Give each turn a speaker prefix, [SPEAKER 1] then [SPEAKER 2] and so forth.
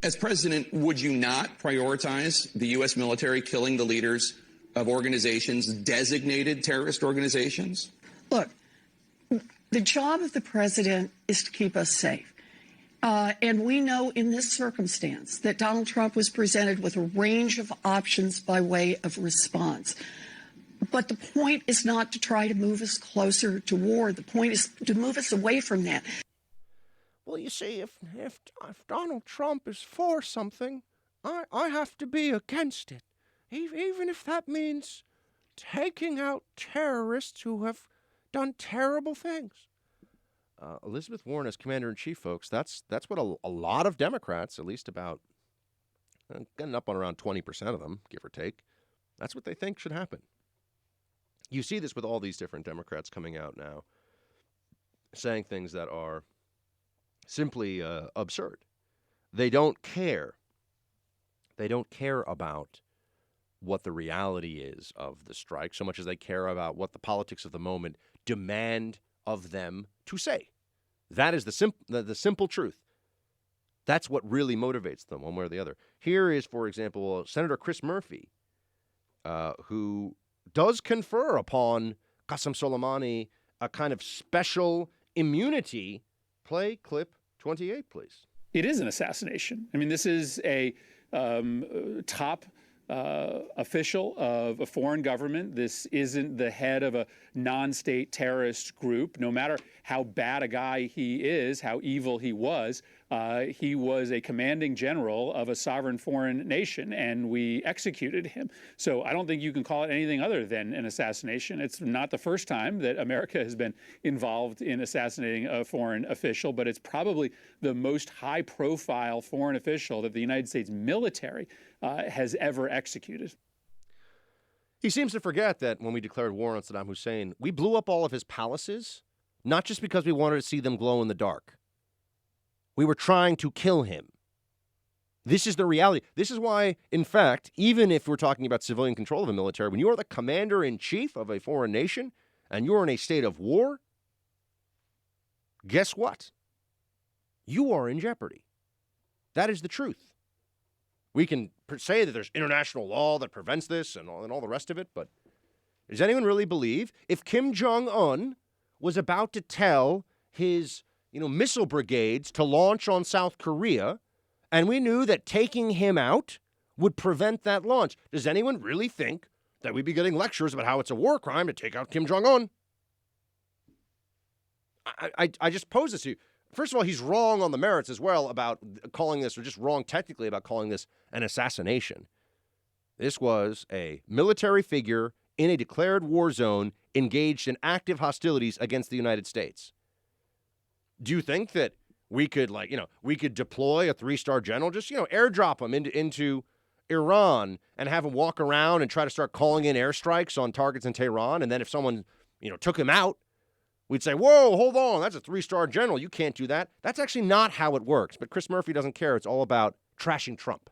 [SPEAKER 1] As president, would you not prioritize the U.S. military killing the leaders of organizations designated terrorist organizations?
[SPEAKER 2] Look, the job of the president is to keep us safe. And we know in this circumstance that Donald Trump was presented with a range of options by way of response. But the point is not to try to move us closer to war. The point is to move us away from that.
[SPEAKER 3] Well, you see, if Donald Trump is for something, I have to be against it, even if that means taking out terrorists who have done terrible things. Elizabeth Warren as commander-in-chief, folks, that's what a lot of Democrats, at least about, getting up on around 20% of them, give or take, that's what they think should happen. You see this with all these different Democrats coming out now, saying things that are simply absurd. They don't care. They don't care about what the reality is of the strike so much as they care about what the politics of the moment demand of them to say. That is the simple truth. That's what really motivates them one way or the other. Here is, for example, Senator Chris Murphy, who does confer upon Qasem Soleimani a kind of special immunity. Play clip 28, please.
[SPEAKER 4] It is an assassination. I mean, this is a top official of a foreign government. This isn't the head of a non-state terrorist group. No matter how bad a guy he is, how evil he was a commanding general of a sovereign foreign nation, and we executed him. So I don't think you can call it anything other than an assassination. It's not the first time that America has been involved in assassinating a foreign official, but it's probably the most high-profile foreign official that the United States military has ever executed.
[SPEAKER 3] He seems to forget that when we declared war on Saddam Hussein, we blew up all of his palaces, not just because we wanted to see them glow in the dark. We were trying to kill him. This is the reality. This is why, in fact, even if we're talking about civilian control of the military, when you are the commander-in-chief of a foreign nation and you're in a state of war, guess what? You are in jeopardy. That is the truth. We can say that there's international law that prevents this and all the rest of it, but does anyone really believe if Kim Jong-un was about to tell his missile brigades to launch on South Korea, and we knew that taking him out would prevent that launch, does anyone really think that we'd be getting lectures about how it's a war crime to take out Kim Jong-un? I just pose this to you. First of all, he's wrong on the merits as well about calling this, or just wrong technically about calling this an assassination. This was a military figure in a declared war zone engaged in active hostilities against the United States. Do you think that we could, deploy a 3-star general, just, airdrop him into Iran and have him walk around and try to start calling in airstrikes on targets in Tehran? And then if someone, took him out, we'd say, whoa, hold on, that's a 3-star general. You can't do that. That's actually not how it works. But Chris Murphy doesn't care. It's all about trashing Trump.